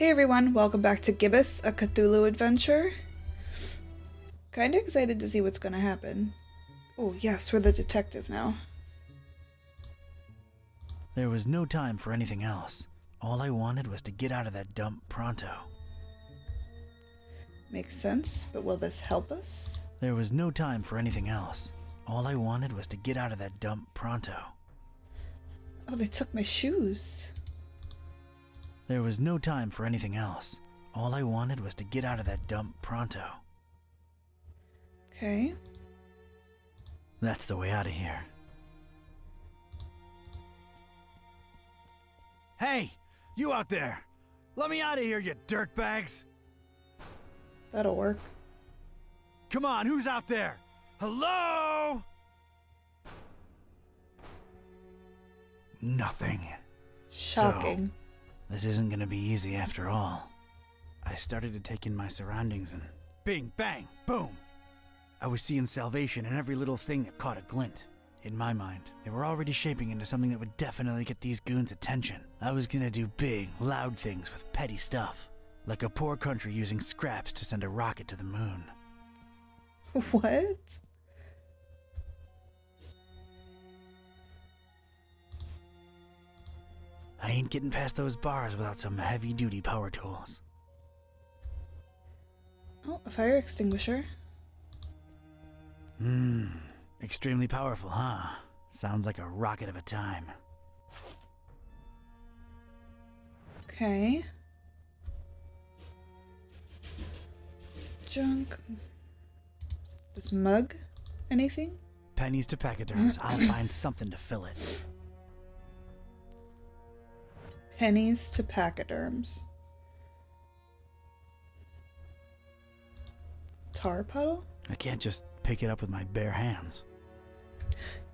Hey everyone, welcome back to Gibbous A Cthulhu Adventure. Kinda excited to see what's gonna happen. Oh yes, we're the detective now. There was no time for anything else. All I wanted was to get out of that dump pronto. Makes sense, but will this help us? There was no time for anything else. All I wanted was to get out of that dump pronto. Oh, they took my shoes. There was no time for anything else. All I wanted was to get out of that dump pronto. Okay. That's the way out of here. Hey, you out there! Let me out of here, you dirtbags! That'll work. Come on, who's out there? Hello? Nothing. Shocking. This isn't gonna be easy after all. I started to take in my surroundings and bing, bang, boom! I was seeing salvation in every little thing that caught a glint. In my mind, they were already shaping into something that would definitely get these goons' attention. I was gonna do big, loud things with petty stuff. Like a poor country using scraps to send a rocket to the moon. What? I ain't getting past those bars without some heavy-duty power tools. Oh, a fire extinguisher. Extremely powerful, huh? Sounds like a rocket of a time. Okay. Junk. This mug? Anything? Pennies to pachyderms, I'll find something to fill it. Pennies to pachyderms. Tar puddle? I can't just pick it up with my bare hands.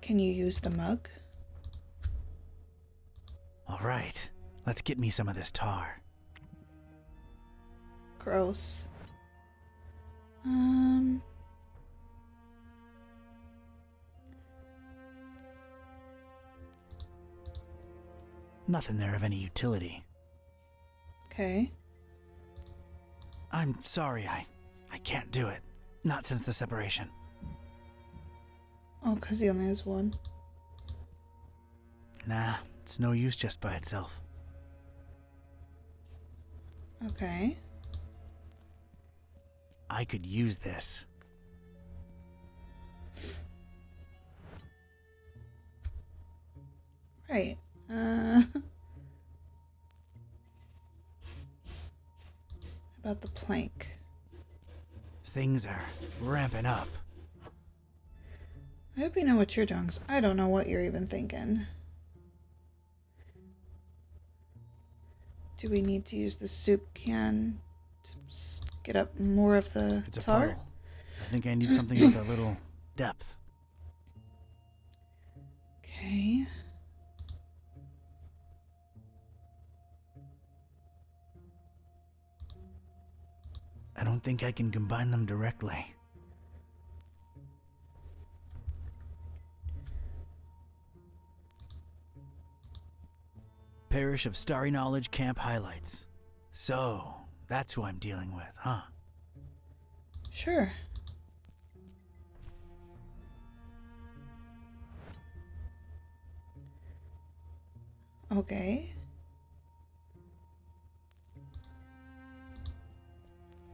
Can you use the mug? All right, let's get me some of this tar. Gross. Nothing there of any utility. Okay. I'm sorry, I can't do it. Not since the separation. Oh, because he only has one. Nah, it's no use just by itself. Okay. I could use this. Right. How about the plank? Things are ramping up. I hope you know what you're doing, 'cause I don't know what you're even thinking. Do we need to use the soup can to get up more of the It's a tar? puddle. I think I need something with a little depth. Okay. I don't think I can combine them directly. Parish of Starry Knowledge Camp highlights. So, that's who I'm dealing with, huh? Sure. Okay.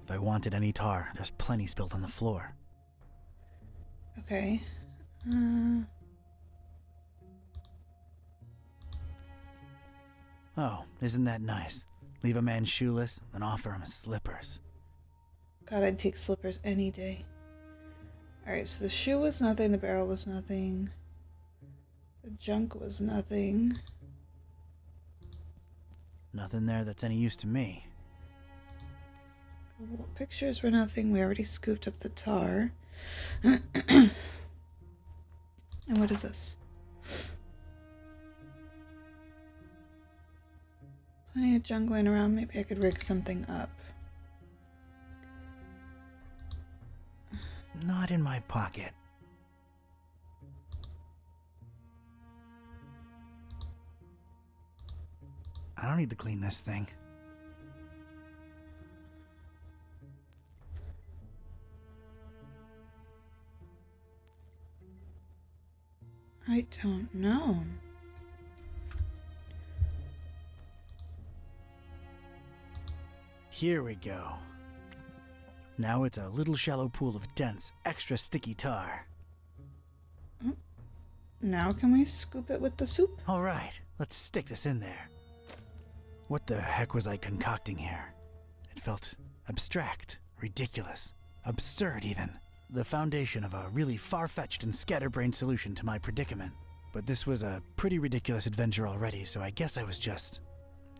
If I wanted any tar, there's plenty spilled on the floor. Okay. Oh, isn't that nice? Leave a man shoeless, then offer him slippers. God, I'd take slippers any day. Alright, so the shoe was nothing, the barrel was nothing. The junk was nothing. Nothing there that's any use to me. The pictures were nothing, we already scooped up the tar. And what is this? Plenty of junk laying around, maybe I could rig something up. Not in my pocket. I don't need to clean this thing. I don't know. Here we go. Now it's a little shallow pool of dense, extra sticky tar. Now can we scoop it with the soup? All right, let's stick this in there. What the heck was I concocting here? It felt abstract, ridiculous, absurd even. The foundation of a really far-fetched and scatterbrained solution to my predicament. But this was a pretty ridiculous adventure already, so I guess I was just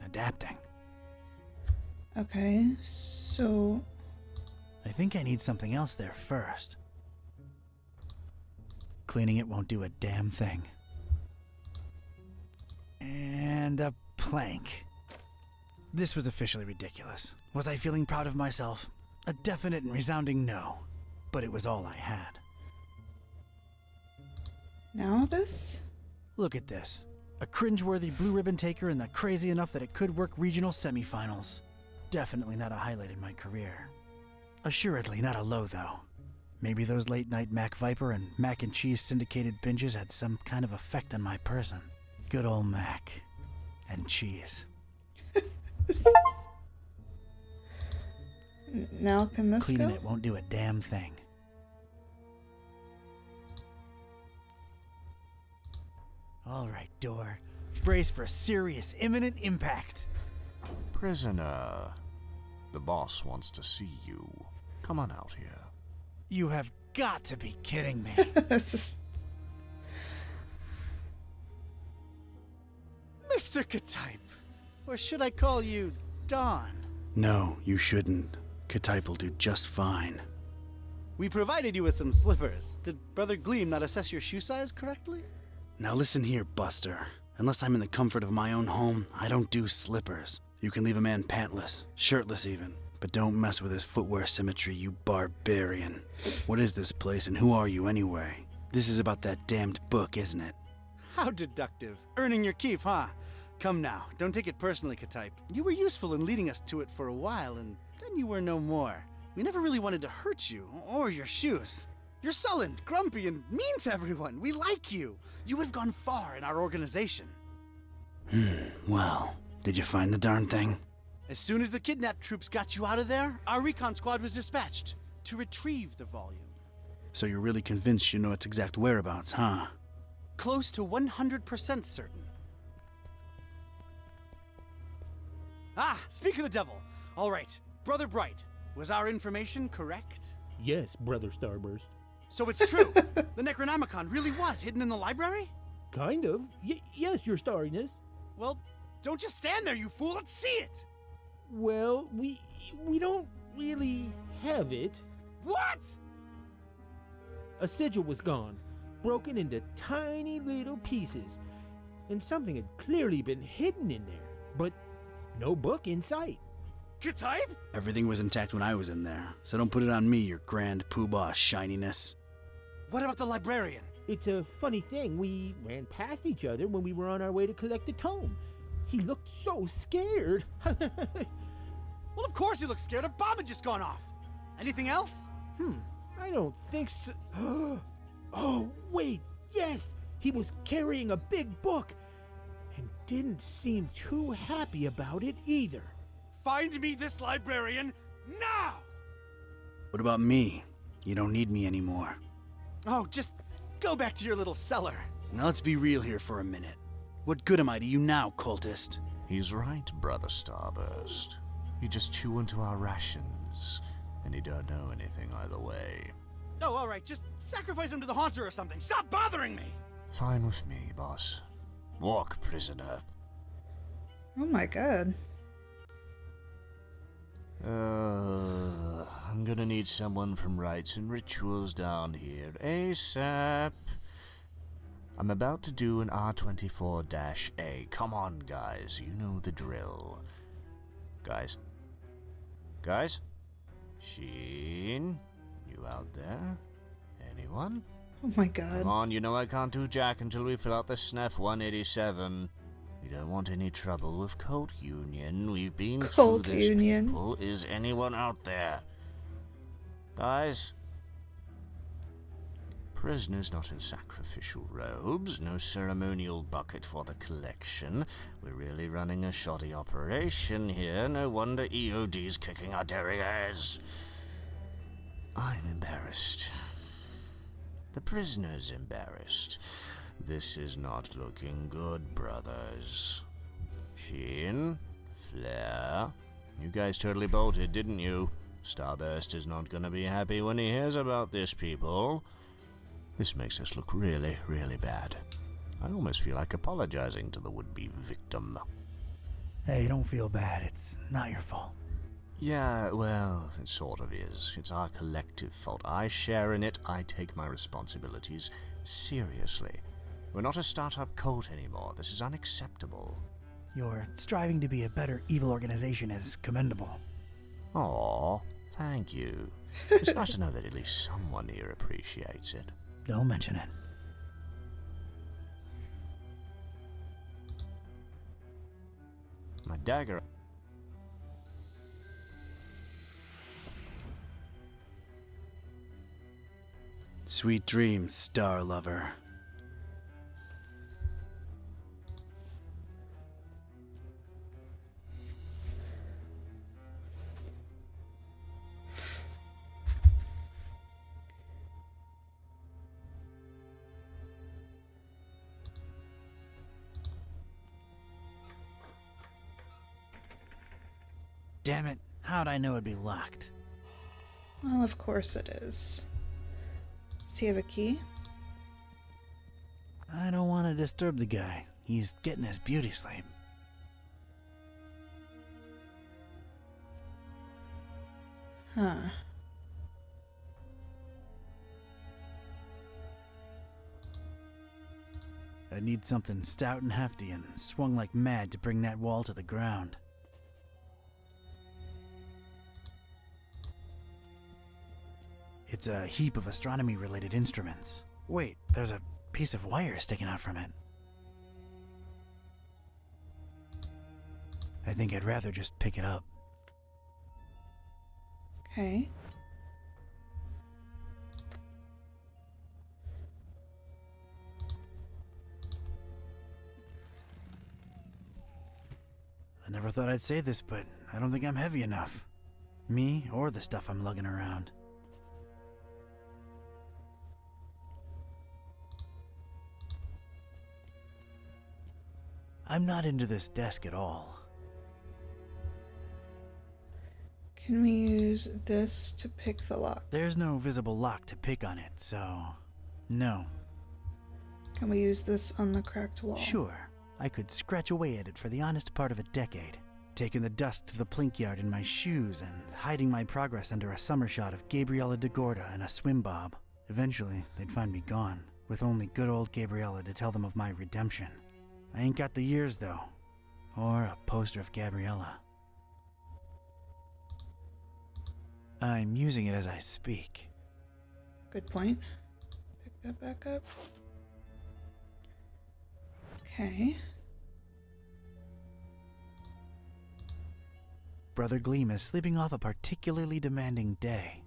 adapting. Okay, so... I think I need something else there first. Cleaning it won't do a damn thing. And a plank. This was officially ridiculous. Was I feeling proud of myself? A definite and resounding no. But it was all I had. Now this? Look at this. A cringeworthy blue ribbon taker and the crazy enough that it could work regional semifinals. Definitely not a highlight in my career. Assuredly not a low, though. Maybe those late-night Mac Viper and mac and cheese syndicated binges had some kind of effect on my person. Good old mac and cheese. Now can this Cleaning go? it won't do a damn thing. All right, door. Brace for serious, imminent impact. Prisoner, the boss wants to see you. Come on out here. You have got to be kidding me. Mr. Katype, or should I call you Don? No, you shouldn't. Katype will do just fine. We provided you with some slippers. Did Brother Gleam not assess your shoe size correctly? Now listen here, Buster. Unless I'm in the comfort of my own home, I don't do slippers. You can leave a man pantless, shirtless even, but don't mess with his footwear symmetry, you barbarian. What is this place and who are you anyway? This is about that damned book, isn't it? How deductive. Earning your keep, huh? Come now, don't take it personally, Katype. You were useful in leading us to it for a while, and then you were no more. We never really wanted to hurt you, or your shoes. You're sullen, grumpy, and mean to everyone. We like you. You would have gone far in our organization. Well, did you find the darn thing? As soon as the kidnapped troops got you out of there, our recon squad was dispatched to retrieve the volume. So you're really convinced you know its exact whereabouts, huh? Close to 100% certain. Ah, speak of the devil. All right, Brother Bright, was our information correct? Yes, Brother Starburst. So it's true. The Necronomicon really was hidden in the library? Kind of. Yes, Your Starriness. Well, don't just stand there, you fool. Let's see it. Well, we don't really have it. What? A sigil was gone, broken into tiny little pieces, and something had clearly been hidden in there, but no book in sight. Katype? Everything was intact when I was in there, so don't put it on me, your grand poobah shininess. What about the librarian? It's a funny thing. We ran past each other when we were on our way to collect the tome. He looked so scared. Well, of course he looked scared. A bomb had just gone off. Anything else? I don't think so. Oh, wait, yes! He was carrying a big book and didn't seem too happy about it either. Find me this librarian now! What about me? You don't need me anymore. Oh, just go back to your little cellar. Now let's be real here for a minute. What good am I to you now, cultist? He's right, Brother Starburst. You just chew into our rations, and you don't know anything either way. Oh, all right, just sacrifice him to the haunter or something. Stop bothering me! Fine with me, boss. Walk, prisoner. Oh my god. I'm gonna need someone from Rites and Rituals down here ASAP. I'm about to do an R24-A. Come on, guys. You know the drill. Guys? Guys? Sheen? You out there? Anyone? Oh my god. Come on, you know I can't do jack until we fill out the SNF 187. We don't want any trouble with Cult Union. We've been Cult through this, Union. people. Is anyone out there? Guys? Prisoners not in sacrificial robes, no ceremonial bucket for the collection. We're really running a shoddy operation here. No wonder EOD's kicking our derrieres. I'm embarrassed. The prisoner's embarrassed. This is not looking good, brothers. Sheen, Flair, you guys totally bolted, didn't you? Starburst is not gonna be happy when he hears about this, people. This makes us look really, really bad. I almost feel like apologizing to the would-be victim. Hey, don't feel bad. It's not your fault. Yeah, well, it sort of is. It's our collective fault. I share in it. I take my responsibilities seriously. We're not a startup cult anymore. This is unacceptable. Your striving to be a better evil organization is commendable. Aw, thank you. It's nice to know that at least someone here appreciates it. Don't mention it. My dagger. Sweet dreams, star lover. Damn it, how'd I know it'd be locked? Well, of course it is. Does he have a key? I don't want to disturb the guy. He's getting his beauty sleep. Huh. I need something stout and hefty and swung like mad to bring that wall to the ground. It's a heap of astronomy-related instruments. Wait, there's a piece of wire sticking out from it. I think I'd rather just pick it up. Okay. I never thought I'd say this, but I don't think I'm heavy enough. Me or the stuff I'm lugging around. I'm not into this desk at all. Can we use this to pick the lock? There's no visible lock to pick on it, so no. Can we use this on the cracked wall? Sure, I could scratch away at it for the honest part of a decade, taking the dust to the plink yard in my shoes and hiding my progress under a summer shot of Gabriella de Gorda and a swim bob. Eventually, they'd find me gone, with only good old Gabriella to tell them of my redemption. I ain't got the years, though. Or a poster of Gabriella. I'm using it as I speak. Good point. Pick that back up. Okay. Brother Gleam is sleeping off a particularly demanding day.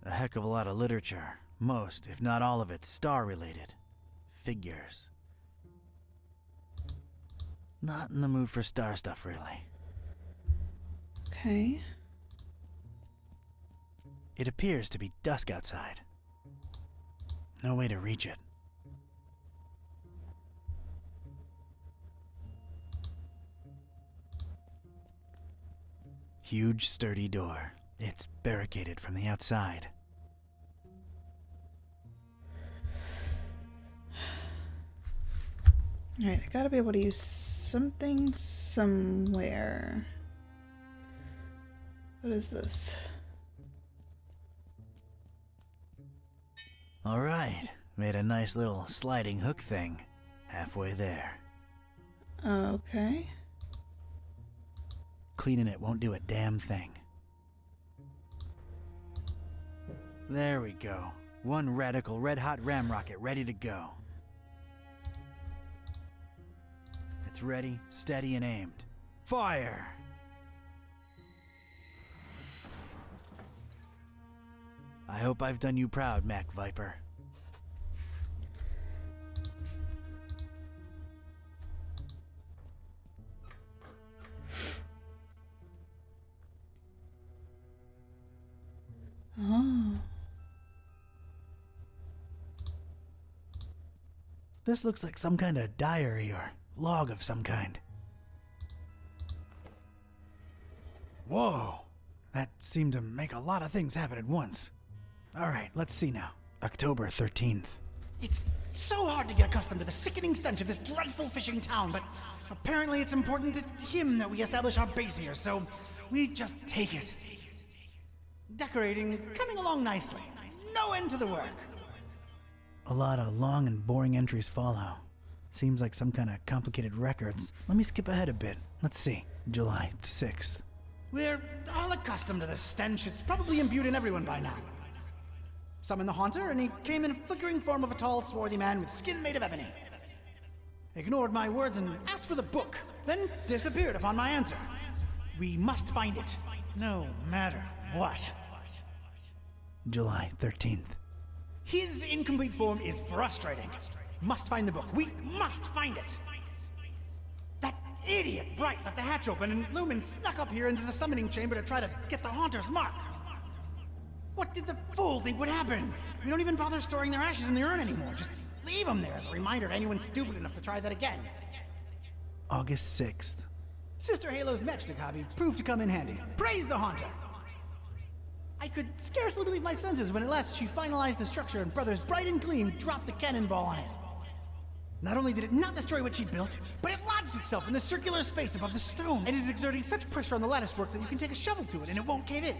A heck of a lot of literature. Most, if not all of it, star-related. Figures. Not in the mood for star stuff, really. Okay. It appears to be dusk outside. No way to reach it. Huge, sturdy door. It's barricaded from the outside. Alright, I gotta be able to use something somewhere. What is this? All right, made a nice little sliding hook thing. Halfway there. Okay. Cleaning it won't do a damn thing. There we go. One radical red-hot ram rocket ready to go. It's ready, steady, and aimed. Fire! I hope I've done you proud, Mac Viper. Oh. This looks like some kind of diary or log of some kind. Whoa! That seemed to make a lot of things happen at once. Alright, let's see now. October 13th. It's so hard to get accustomed to the sickening stench of this dreadful fishing town, but apparently it's important to him that we establish our base here, so we just take it. Decorating coming along nicely. No end to the work. A lot of long and boring entries follow. Seems like some kind of complicated records. Let me skip ahead a bit. Let's see. July 6th. We're all accustomed to the stench. It's probably imbued in everyone by now. Summoned the Haunter, and he came in a flickering form of a tall, swarthy man with skin made of ebony. Ignored my words and asked for the book, then disappeared upon my answer. We must find it, no matter what. July 13th. His incomplete form is frustrating. Must find the book. We must find it. That idiot Bright left the hatch open, and Lumen snuck up here into the summoning chamber to try to get the Haunter's mark. What did the fool think would happen? We don't even bother storing their ashes in the urn anymore. Just leave them there as a reminder to anyone stupid enough to try that again. August 6th. Sister Halo's matchstick hobby proved to come in handy. Praise the Haunter! I could scarcely believe my senses when at last she finalized the structure and Brothers Bright and Gleam dropped the cannonball on it. Not only did it not destroy what she built, but it lodged itself in the circular space above the stone and is exerting such pressure on the lattice work that you can take a shovel to it and it won't cave in.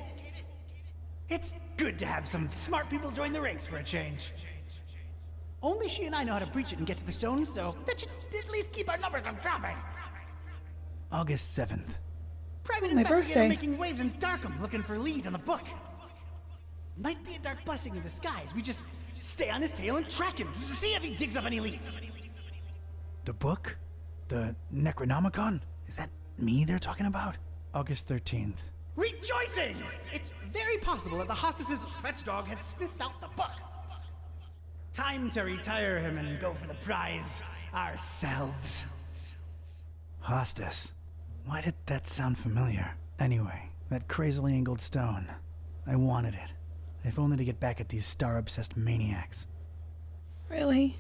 It's good to have some smart people join the ranks for a change. Only she and I know how to breach it and get to the stone, so that should at least keep our numbers from dropping. August 7th. Private My investigator birthday. making waves in Darkham looking for leads on the book. Might be a dark blessing in disguise. We just stay on his tail and track him to see if he digs up any leads. The book? The Necronomicon? Is that me they're talking about? August 13th. Rejoicing! It's very possible that the hostess's fetch dog has sniffed out the book. Time to retire him and go for the prize ourselves. Hostess. Why did that sound familiar? Anyway, that crazily angled stone. I wanted it. If only to get back at these star-obsessed maniacs. Really?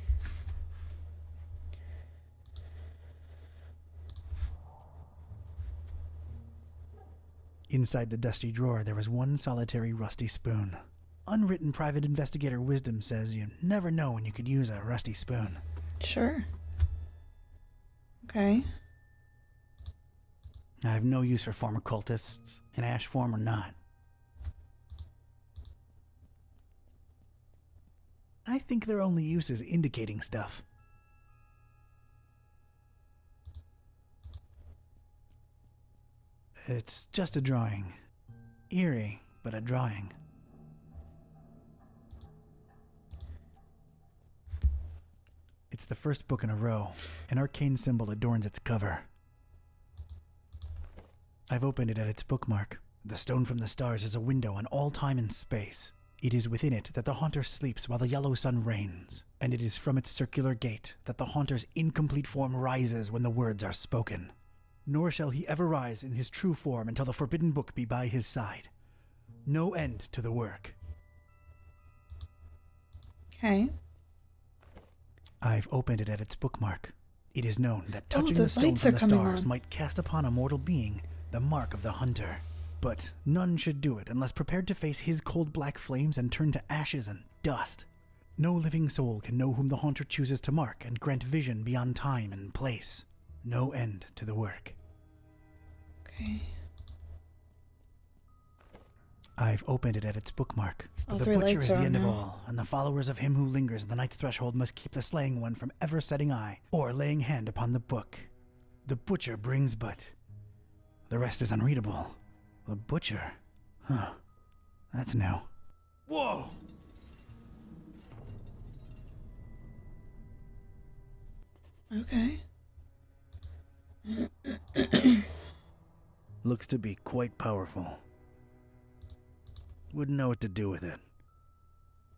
Inside the dusty drawer, there was one solitary rusty spoon. Unwritten private investigator wisdom says you never know when you could use a rusty spoon. Sure. Okay. I have no use for former cultists, in ash form or not. I think their only use is indicating stuff. It's just a drawing. Eerie, but a drawing. It's the first book in a row. An arcane symbol adorns its cover. I've opened it at its bookmark. The stone from the stars is a window on all time and space. It is within it that the Haunter sleeps while the yellow sun reigns, and it is from its circular gate that the Haunter's incomplete form rises when the words are spoken. Nor shall he ever rise in his true form until the forbidden book be by his side. No end to the work. Okay. I've opened it at its bookmark. It is known that touching the the stone lights from are the coming stars on. might cast upon a mortal being the mark of the Hunter. But none should do it unless prepared to face his cold black flames and turn to ashes and dust. No living soul can know whom the Haunter chooses to mark and grant vision beyond time and place. No end to the work. Okay. I've opened it at its bookmark. All The three butcher lights is are the on end of now. all, and the followers of him who lingers at the night's threshold must keep the slaying one from ever setting eye or laying hand upon the book. The butcher brings but... The rest is unreadable. The butcher? Huh. That's new. Whoa! Okay. Looks to be quite powerful. Wouldn't know what to do with it.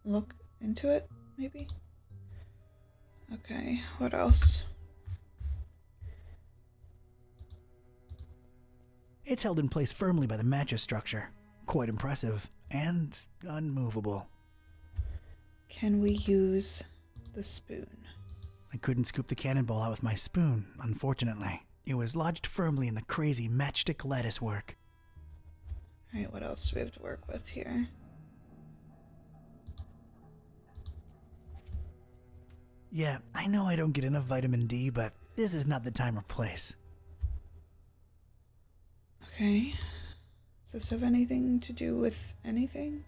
look into it, maybe? Okay, what else? It's held in place firmly by the mattress structure. Quite impressive and unmovable. Can we use the spoon? I couldn't scoop the cannonball out with my spoon, unfortunately. It was lodged firmly in the crazy matchstick lattice work. Alright, what else do we have to work with here? Yeah, I know I don't get enough vitamin D, but this is not the time or place. Okay. Does this have anything to do with anything?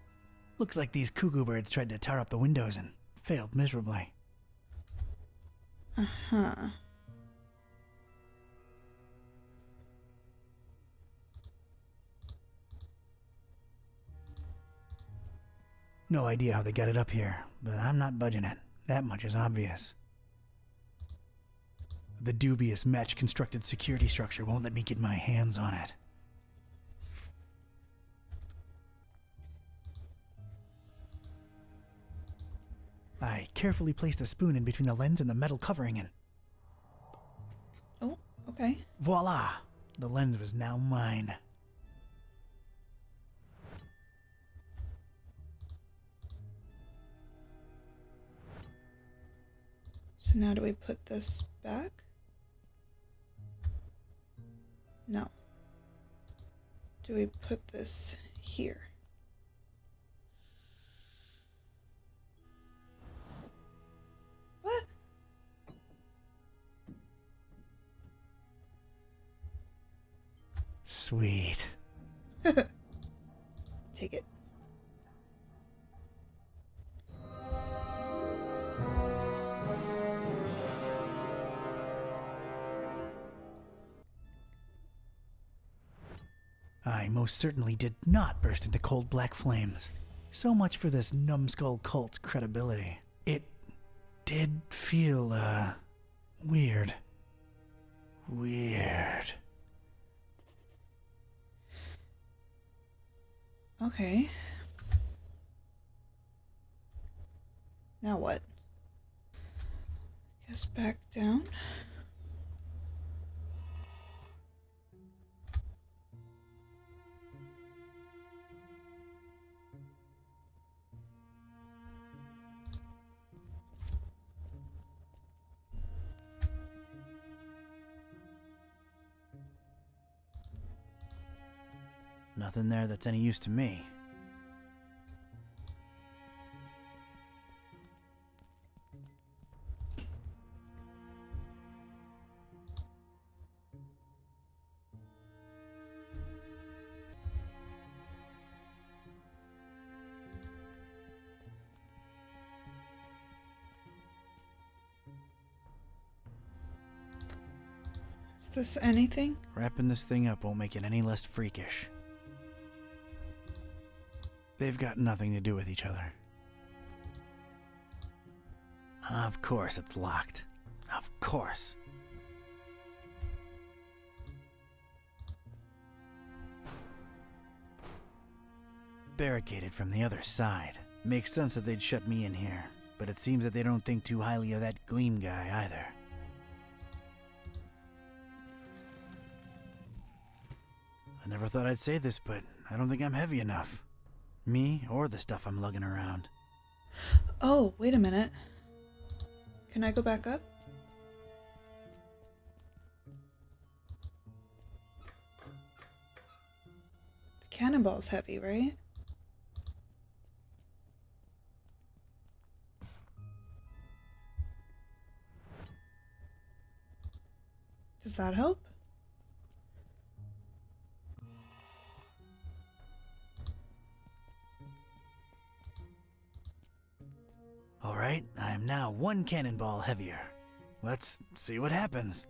Looks like these cuckoo birds tried to tar up the windows and failed miserably. Uh-huh. No idea how they got it up here, but I'm not budging it. That much is obvious. The dubious match-constructed security structure won't let me get my hands on it. I carefully placed the spoon in between the lens and the metal covering and Oh, okay. voila! The lens was now mine. So now do we put this back? No. Do we put this here? What? Sweet. Take it. I most certainly did not burst into cold black flames. So much for this numbskull cult's credibility. It did feel, weird. Weird. Okay. Now what? Guess back down. Nothing there that's any use to me. Is this anything? Wrapping this thing up won't make it any less freakish. They've got nothing to do with each other. Of course it's locked. Of course. Barricaded from the other side. Makes sense that they'd shut me in here, but it seems that they don't think too highly of that Gleam guy either. I never thought I'd say this, but I don't think I'm heavy enough. Me or the stuff I'm lugging around. Oh, wait a minute. Can I go back up? The cannonball's heavy, right? Does that help? Alright, I am now one cannonball heavier. Let's see what happens.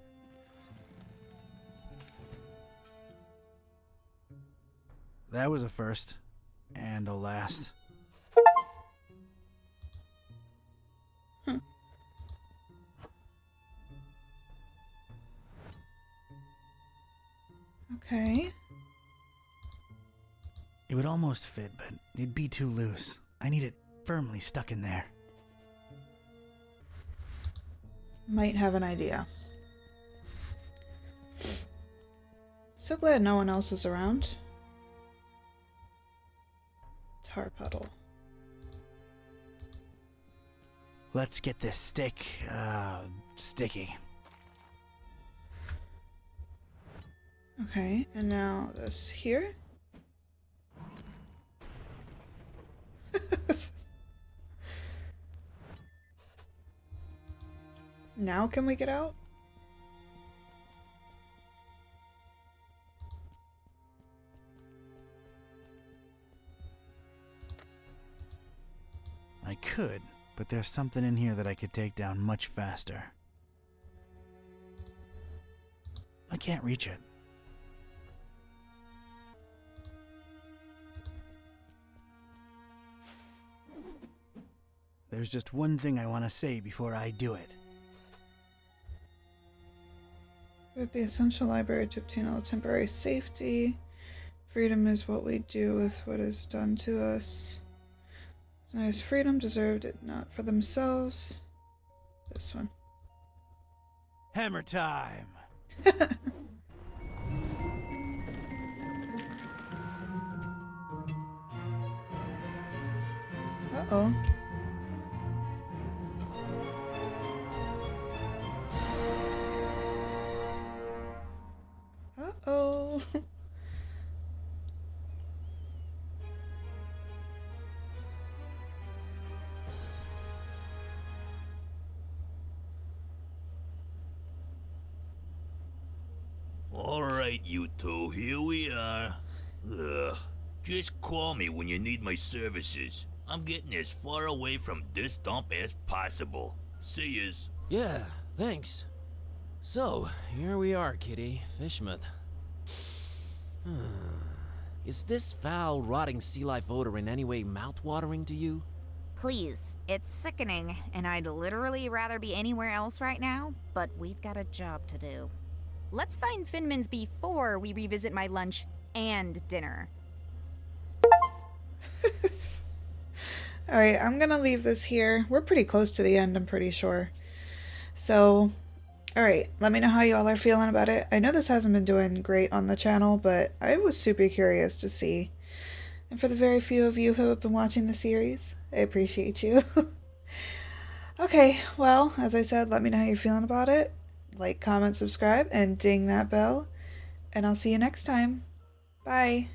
That was a first. And a last. Okay. It would almost fit, but it'd be too loose. I need it firmly stuck in there. Might have an idea. So glad no one else is around. Tar puddle. Let's get this stick, sticky. Okay, and now this here. Now can we get out? I could, but there's something in here that I could take down much faster. I can't reach it. There's just one thing I want to say before I do it. With the essential library to obtain all temporary safety. Freedom is what we do with what is done to us. Nice freedom deserved it not for themselves. This one. Hammer time! Uh-oh. Uh-oh. Alright, you two, here we are. Just call me when you need my services. I'm getting as far away from this dump as possible. See yous. Yeah, thanks. So, here we are, Kitty. Fishman. Is this foul, rotting sea life odor in any way mouth-watering to you? Please, it's sickening, and I'd literally rather be anywhere else right now, but we've got a job to do. Let's find Finman's before we revisit my lunch and dinner. Alright, I'm gonna leave this here. We're pretty close to the end, I'm pretty sure. So, alright, let me know how you all are feeling about it. I know this hasn't been doing great on the channel, but I was super curious to see. And for the very few of you who have been watching the series, I appreciate you. Okay, well, as I said, let me know how you're feeling about it. Like, comment, subscribe, and ding that bell. And I'll see you next time. Bye.